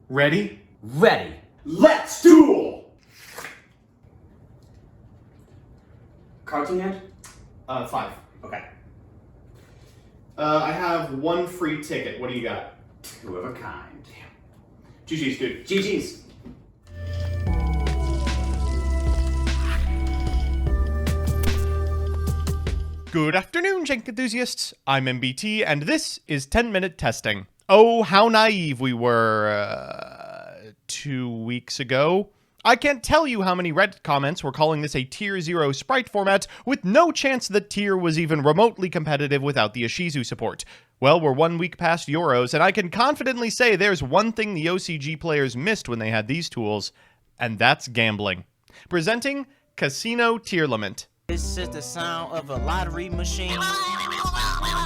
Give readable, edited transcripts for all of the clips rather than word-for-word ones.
Ready? Ready. Let's duel! Cards in hand? 5. Okay. I have 1 free ticket. What do you got? 2 of a kind. GG's, dude. GG's. Good afternoon, Jank enthusiasts. I'm MBT, and this is 10-minute testing. Oh, how naive we were 2 weeks ago. I can't tell you how many Reddit comments were calling this a Tier 0 sprite format, with no chance that Tier was even remotely competitive without the Ishizu support. Well, we're 1 week past Euros, and I can confidently say there's one thing the OCG players missed when they had these tools, and that's gambling. Presenting Casino Tearlament. This is the sound of a lottery machine.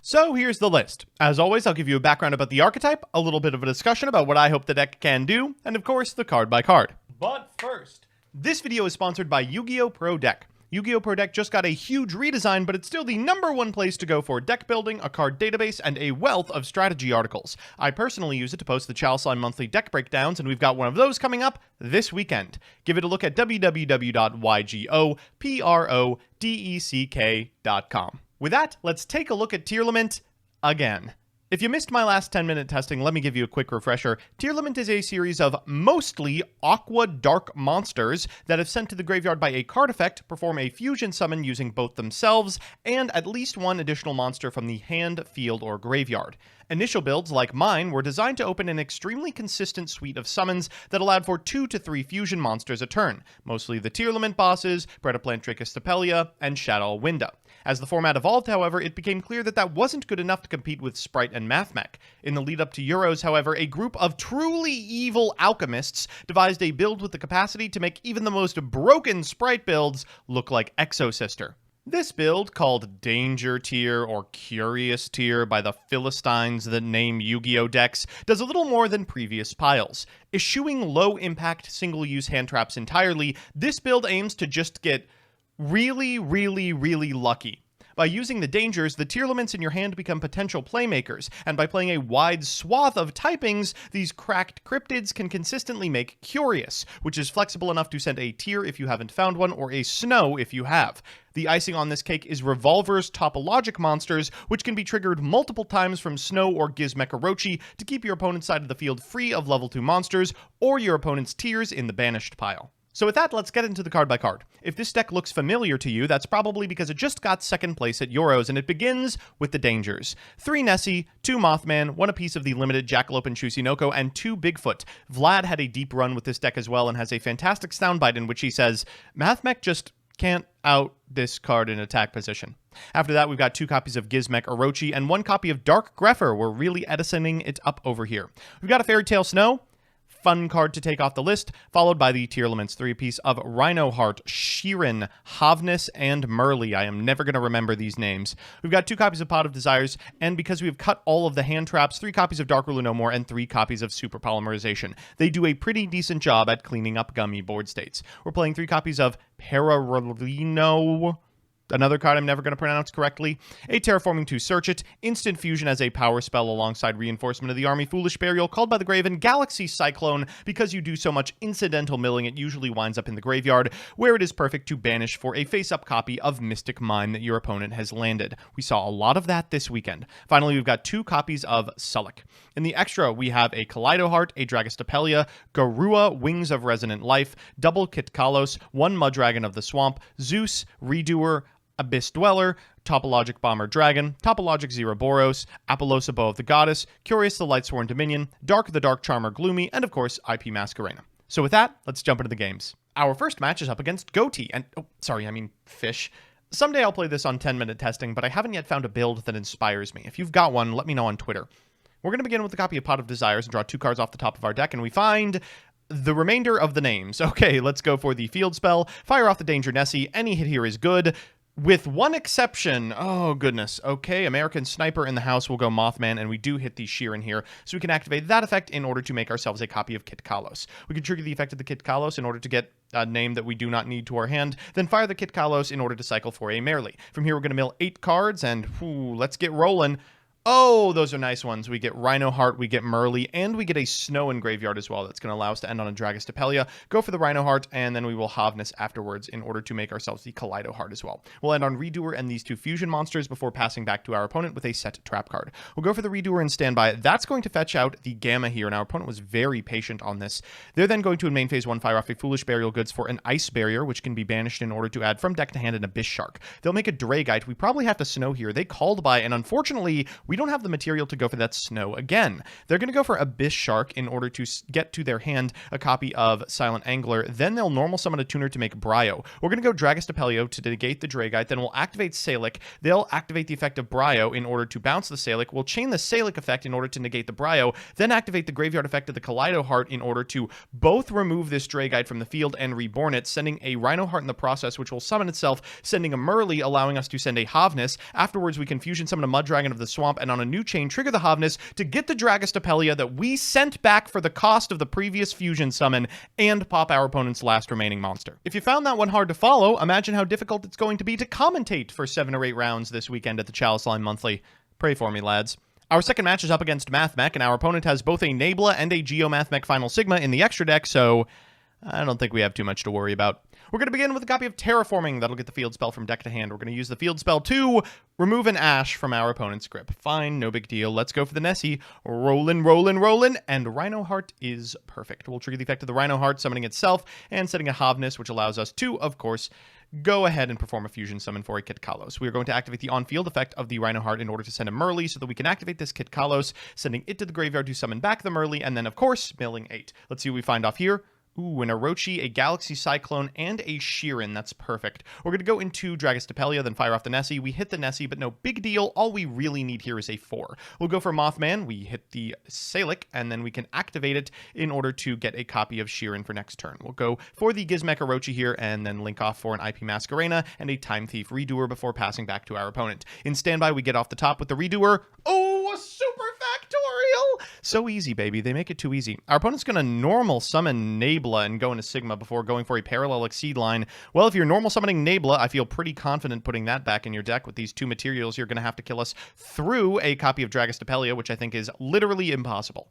So here's the list. As always, I'll give you a background about the archetype, a little bit of a discussion about what I hope the deck can do, and of course, the card by card. But first, this video is sponsored by Yu-Gi-Oh! Pro Deck. Yu-Gi-Oh! Pro Deck just got a huge redesign, but it's still the #1 place to go for deck building, a card database, and a wealth of strategy articles. I personally use it to post the Chalcine monthly deck breakdowns, and we've got one of those coming up this weekend. Give it a look at www.ygoprodeck.com. With that, let's take a look at Tearlament again. If you missed my last 10-minute testing, let me give you a quick refresher. Tearlament is a series of mostly aqua dark monsters that, if sent to the graveyard by a card effect, perform a fusion summon using both themselves and at least one additional monster from the hand, field, or graveyard. Initial builds, like mine, were designed to open an extremely consistent suite of summons that allowed for 2 to 3 fusion monsters a turn, mostly the Tearlament bosses, Predaplant Dracostapelia, and Shadow Winda. As the format evolved, however, it became clear that that wasn't good enough to compete with Sprite and MathMech. In the lead-up to Euros, however, a group of truly evil alchemists devised a build with the capacity to make even the most broken Sprite builds look like Exosister. This build, called Danger Tier or Curious Tier by the Philistines that name Yu-Gi-Oh! Decks, does a little more than previous piles. Eschewing low-impact single-use hand traps entirely, this build aims to just get really lucky. By using the dangers, the Tearlaments in your hand become potential playmakers, and by playing a wide swath of typings, these cracked cryptids can consistently make Curious, which is flexible enough to send a Tier if you haven't found one, or a Snow if you have. The icing on this cake is Revolver's Topologic monsters, which can be triggered multiple times from Snow or Gizmek Orochi to keep your opponent's side of the field free of level 2 monsters, or your opponent's Tiers in the banished pile. So with that, let's get into the card by card. If this deck looks familiar to you, that's probably because it just got second place at Euros, and it begins with the dangers. 3 Nessie, 2 Mothman, 1 apiece of the limited Jackalope and Chusinoko, and 2 Bigfoot. Vlad had a deep run with this deck as well, and has a fantastic soundbite in which he says, "MathMech just can't out this card in attack position." After that, we've got 2 copies of Gizmek Orochi, and 1 copy of Dark Grepher. We're really Edisoning it up over here. We've got a Fairy Tale Snow, fun card to take off the list, followed by the Tearlament's 3-piece of Rhinoheart, Sheeran, Havnus, and Merly. I am never going to remember these names. We've got 2 copies of Pot of Desires, and because we've cut all of the hand traps, 3 copies of Dark Ruler No More, and 3 copies of Super Polymerization. They do a pretty decent job at cleaning up gummy board states. We're playing 3 copies of Pararolino, another card I'm never going to pronounce correctly, a Terraforming to Search It, Instant Fusion as a power spell alongside Reinforcement of the Army, Foolish Burial, Called by the Graven, Galaxy Cyclone. Because you do so much incidental milling, it usually winds up in the graveyard, where it is perfect to banish for a face-up copy of Mystic Mine that your opponent has landed. We saw a lot of that this weekend. Finally, we've got 2 copies of Sullik. In the extra, we have a Kaleido Heart, a Dragostapelia, Garua, Wings of Resonant Life, double Kitkalos, 1 Muddragon of the Swamp, Zeus, Redoer, Abyss Dweller, Topologic Bomber Dragon, Topologic Xeroboros, Apollosa Bow of the Goddess, Curious the Lightsworn Dominion, Dark the Dark Charmer Gloomy, and of course, IP Masquerena. So with that, let's jump into the games. Our first match is up against Goatee, and, Fish. Someday I'll play this on 10-minute testing, but I haven't yet found a build that inspires me. If you've got one, let me know on Twitter. We're going to begin with a copy of Pot of Desires and draw 2 cards off the top of our deck, and we find the remainder of the names. Okay, let's go for the field spell. Fire off the Danger Nessie. Any hit here is good. With one exception. Oh, goodness. Okay, American Sniper in the house will go Mothman, and we do hit the Sheeran here, so we can activate that effect in order to make ourselves a copy of Kit Kalos. We can trigger the effect of the Kit Kalos in order to get a name that we do not need to our hand, then fire the Kit Kalos in order to cycle for a Merely. From here, we're going to mill 8 cards, and let's get rolling. Oh, those are nice ones. We get Rhino Heart, we get Merly, and we get a Snow and Graveyard as well. That's going to allow us to end on a Dragostapelia, go for the Rhino Heart, and then we will Havness afterwards in order to make ourselves the Kaleido Heart as well. We'll end on Redoer and these two fusion monsters before passing back to our opponent with a set trap card. We'll go for the Redoer and standby. That's going to fetch out the Gamma here, and our opponent was very patient on this. They're then going to, in main phase 1, fire off a Foolish Burial Goods for an Ice Barrier, which can be banished in order to add from deck to hand an Abyss Shark. They'll make a Dragite. We probably have to Snow here. They called by, and unfortunately, we don't have the material to go for that Snow again. They're going to go for Abyss Shark in order to get to their hand a copy of Silent Angler. Then they'll normal summon a tuner to make Bryo. We're going to go Dragostapelia to negate the Dragite. Then we'll activate Salic. They'll activate the effect of Bryo in order to bounce the Salic. We'll chain the Salic effect in order to negate the Bryo. Then activate the Graveyard effect of the Kaleido Heart in order to both remove this Dragite from the field and reborn it, sending a Rhino Heart in the process, which will summon itself, sending a Merly, allowing us to send a Havness. Afterwards, we can fusion summon a Mud Dragon of the Swamp, and on a new chain, trigger the Havness to get the Dragostapelia that we sent back for the cost of the previous fusion summon and pop our opponent's last remaining monster. If you found that one hard to follow, imagine how difficult it's going to be to commentate for 7 or 8 rounds this weekend at the Chalice Line Monthly. Pray for me, lads. Our second match is up against Mathmech, and our opponent has both a Nabla and a Geomathmech Final Sigma in the extra deck, so I don't think we have too much to worry about. We're going to begin with a copy of Terraforming. That'll get the field spell from deck to hand. We're going to use the field spell to remove an Ash from our opponent's grip. Fine, no big deal. Let's go for the Nessie. Rollin', rollin', rollin', and Rhino Heart is perfect. We'll trigger the effect of the Rhino Heart, summoning itself, and setting a Havness, which allows us to, of course, go ahead and perform a fusion summon for a Kitkalos. We are going to activate the on-field effect of the Rhino Heart in order to send a Merly so that we can activate this Kitkalos, sending it to the graveyard to summon back the Merly, and then, of course, milling 8. Let's see what we find off here. Ooh, an Orochi, a Galaxy Cyclone, and a Sheeran. That's perfect. We're going to go into Dragostapelia, then fire off the Nessie. We hit the Nessie, but no big deal. All we really need here is a 4. We'll go for Mothman. We hit the Salic, and then we can activate it in order to get a copy of Sheeran for next turn. We'll go for the Gizmek Orochi here, and then link off for an IP Masquerena and a Time Thief Redoer before passing back to our opponent. In standby, we get off the top with the Redoer. Oh, a super factorial! So easy, baby. They make it too easy. Our opponent's going to normal summon Nabla and go into Sigma before going for a Parallel Exceed line. Well, if you're normal summoning Nabla, I feel pretty confident putting that back in your deck. With these 2 materials, you're going to have to kill us through a copy of Dragostapelia, which I think is literally impossible.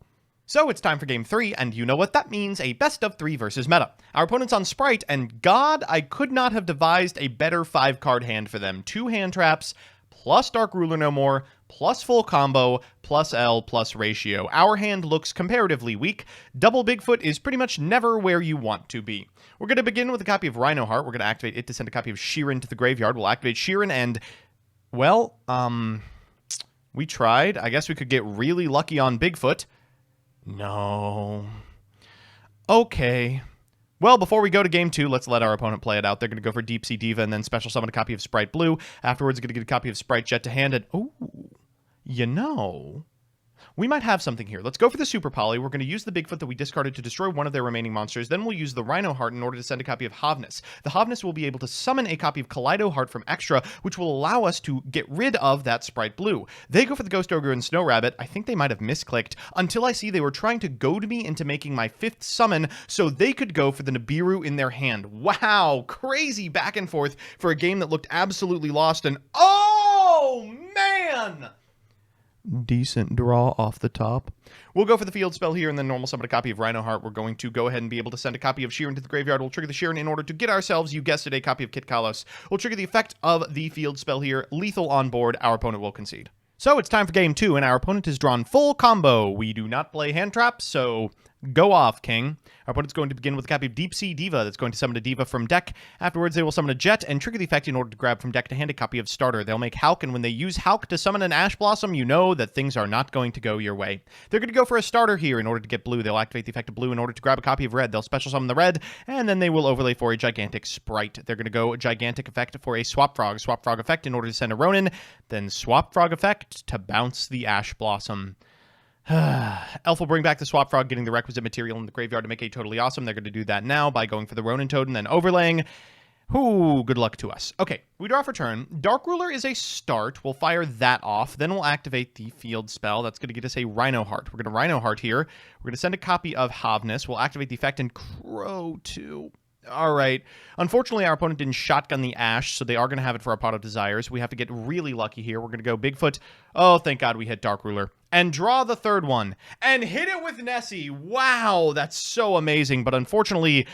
So it's time for game 3, and you know what that means, a best of 3 versus meta. Our opponent's on Sprite, and God, I could not have devised a better 5-card hand for them. 2 hand traps, plus Dark Ruler No More, plus full combo, plus L, plus ratio. Our hand looks comparatively weak. Double Bigfoot is pretty much never where you want to be. We're going to begin with a copy of Rhino Heart. We're going to activate it to send a copy of Sheeran to the graveyard. We'll activate Sheeran and, well, we tried. I guess we could get really lucky on Bigfoot. No. Okay. Well, before we go to game 2, let's let our opponent play it out. They're going to go for Deep Sea Diva and then special summon a copy of Sprite Blue. Afterwards, they're going to get a copy of Sprite Jet to hand. And, ooh, you know, we might have something here. Let's go for the Super Poly. We're going to use the Bigfoot that we discarded to destroy one of their remaining monsters. Then we'll use the Rhino Heart in order to send a copy of Havness. The Havness will be able to summon a copy of Kaleido Heart from extra, which will allow us to get rid of that Sprite Blue. They go for the Ghost Ogre and Snow Rabbit. I think they might have misclicked until I see they were trying to goad me into making my 5th summon so they could go for the Nibiru in their hand. Wow, crazy back and forth for a game that looked absolutely lost. And oh, man! Decent draw off the top. We'll go for the field spell here and then normal summon a copy of Rhino Heart. We're going to go ahead and be able to send a copy of Sheeran to the graveyard. We'll trigger the Sheeran in order to get ourselves, you guessed it, a copy of Kitkalos. We'll trigger the effect of the field spell here. Lethal on board. Our opponent will concede. So it's time for game 2, and our opponent has drawn full combo. We do not play hand traps, so go off, King. Our opponent's going to begin with a copy of Deep Sea Diva that's going to summon a Diva from deck. Afterwards, they will summon a Jet and trigger the effect in order to grab from deck to hand a copy of Starter. They'll make Hulk, and when they use Hulk to summon an Ash Blossom, you know that things are not going to go your way. They're going to go for a Starter here in order to get blue. They'll activate the effect of blue in order to grab a copy of red. They'll special summon the red, and then they will overlay for a Gigantic Sprite. They're going to go Gigantic effect for a Swap Frog. Swap Frog effect in order to send a Ronin, then Swap Frog effect to bounce the Ash Blossom. Elf will bring back the Swap Frog, getting the requisite material in the graveyard to make a totally awesome. They're going to do that now by going for the Ronin Toad and then overlaying. Ooh, good luck to us. Okay, we draw for turn. Dark Ruler is a start. We'll fire that off. Then we'll activate the field spell. That's going to get us a Rhino Heart. We're going to Rhino Heart here. We're going to send a copy of Havness. We'll activate the effect and Crow 2. All right. Unfortunately, our opponent didn't shotgun the Ash, so they are going to have it for our Pot of Desires. We have to get really lucky here. We're going to go Bigfoot. Oh, thank God we hit Dark Ruler. And draw the third one. And hit it with Nessie. Wow, that's so amazing. But unfortunately,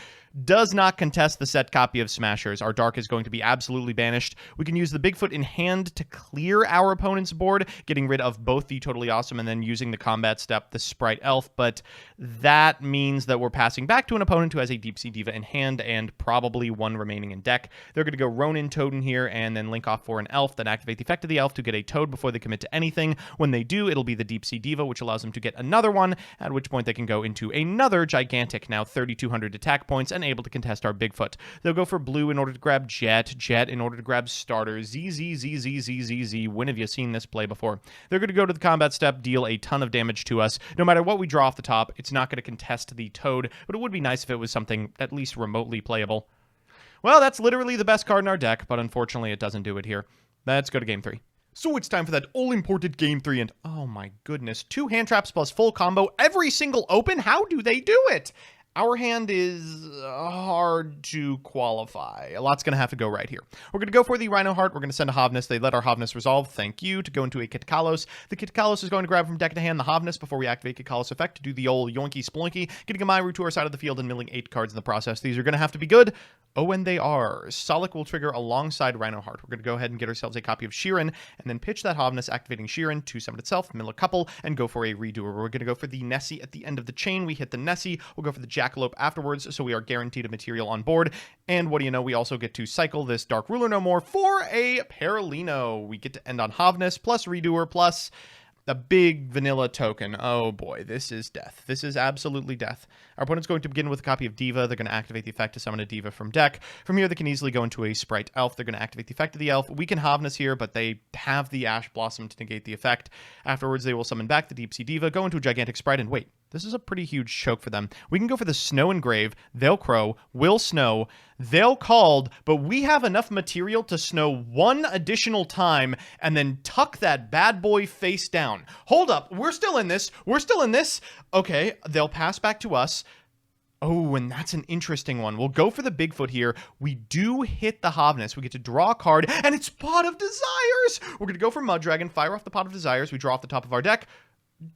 does not contest the set copy of Smashers. Our Dark is going to be absolutely banished. We can use the Bigfoot in hand to clear our opponent's board, getting rid of both the Totally Awesome and then using the combat step, the Sprite Elf. But that means that we're passing back to an opponent who has a Deep Sea Diva in hand and probably one remaining in deck. They're going to go Ronin Toad here and then link off for an Elf, then activate the effect of the Elf to get a Toad before they commit to anything. When they do, it'll be the Deep Sea Diva, which allows them to get another one, at which point they can go into another gigantic, now 3,200 attack points, and able to contest our Bigfoot. They'll go for blue in order to grab Jet, Jet in order to grab Starter, Z. When have you seen this play before? They're going to go to the combat step, deal a ton of damage to us. No matter what we draw off the top, it's not going to contest the Toad, but it would be nice if it was something at least remotely playable. Well, that's literally the best card in our deck, but unfortunately it doesn't do it here. Let's go to game 3. So it's time for that all-important game 3, and oh my goodness, 2 hand traps plus full combo every single open? How do they do it? Our hand is hard to qualify. A lot's going to have to go right here. We're going to go for the Rhino Heart. We're going to send a Havnus. They let our Havnus resolve. Thank you. To go into a Kitkalos. The Kitkalos is going to grab from deck to hand the Havnus before we activate Kitkalos effect to do the old yoinky sploinky, getting a Myru to our side of the field and milling 8 cards in the process. These are going to have to be good. Oh, and they are. Solic will trigger alongside Rhino Heart. We're going to go ahead and get ourselves a copy of Sheeran, and then pitch that Havnus, activating Sheeran to summon itself, mill a couple, and go for a redoer. We're going to go for the Nessie at the end of the chain. We hit the Nessie. We'll go for the Jackalope afterwards, so we are guaranteed a material on board. And what do you know? We also get to cycle this Dark Ruler no more for a Paralino. We get to end on Havnus, plus redoer, plus a big vanilla token. Oh boy, this is death. This is absolutely death. Our opponent's going to begin with a copy of Diva. They're going to activate the effect to summon a Diva from deck. From here, they can easily go into a Sprite Elf. They're going to activate the effect of the Elf. We can Havnus here, but they have the Ash Blossom to negate the effect. Afterwards, they will summon back the Deep Sea Diva, go into a Gigantic Sprite, and wait, this is a pretty huge choke for them. We can go for the Snow Engrave. They'll Crow. We'll Snow. They'll Called, but we have enough material to snow one additional time and then tuck that bad boy face down. Hold up. We're still in this. We're still in this. Okay, they'll pass back to us. Oh, and that's an interesting one. We'll go for the Bigfoot here. We do hit the Havnus. We get to draw a card, and it's Pot of Desires. We're going to go for Mud Dragon, fire off the Pot of Desires. We draw off the top of our deck.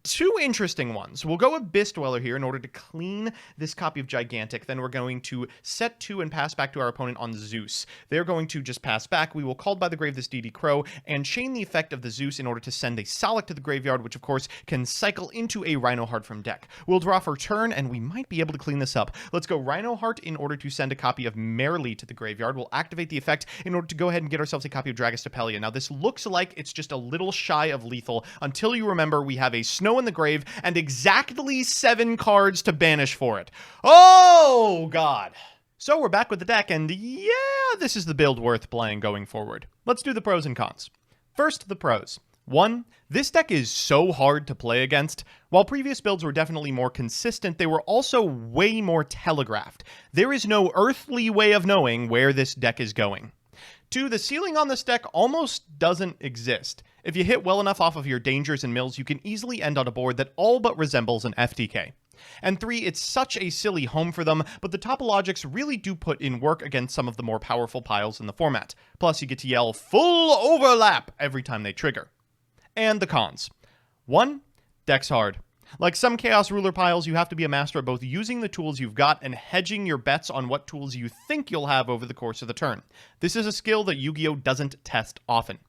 2 interesting ones. We'll go Abyss Dweller here in order to clean this copy of Gigantic. Then we're going to set 2 and pass back to our opponent on Zeus. They're going to just pass back. We will Called by the Grave this DD Crow and chain the effect of the Zeus in order to send a Solic to the graveyard, which of course can cycle into a Rhino Heart from deck. We'll draw for turn, and we might be able to clean this up. Let's go Rhino Heart in order to send a copy of Merrily to the graveyard. We'll activate the effect in order to go ahead and get ourselves a copy of Dragostapelia. Now this looks like it's just a little shy of lethal until you remember we have a Snow in the Grave and exactly 7 cards to banish for it. Oh, God. So we're back with the deck, and yeah, this is the build worth playing going forward. Let's do the pros and cons. First, the pros. 1, this deck is so hard to play against. While previous builds were definitely more consistent, they were also way more telegraphed. There is no earthly way of knowing where this deck is going. 2, the ceiling on this deck almost doesn't exist. If you hit well enough off of your dangers and mills, you can easily end on a board that all but resembles an FTK. And 3, it's such a silly home for them, but the Topologics really do put in work against some of the more powerful piles in the format. Plus, you get to yell full overlap every time they trigger. And the cons. 1, deck's hard. Like some Chaos Ruler piles, you have to be a master at both using the tools you've got and hedging your bets on what tools you think you'll have over the course of the turn. This is a skill that Yu-Gi-Oh! Doesn't test often.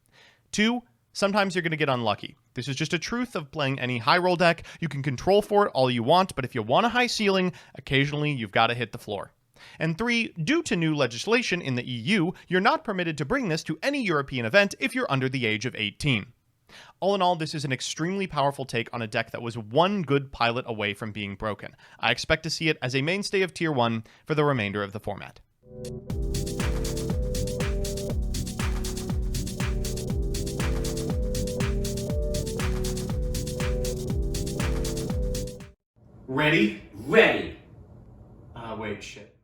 2, sometimes you're going to get unlucky. This is just a truth of playing any high roll deck. You can control for it all you want, but if you want a high ceiling, occasionally you've got to hit the floor. And 3, due to new legislation in the EU, you're not permitted to bring this to any European event if you're under the age of 18. All in all, this is an extremely powerful take on a deck that was one good pilot away from being broken. I expect to see it as a mainstay of Tier 1 for the remainder of the format. Ready? Ready. Wait, shit.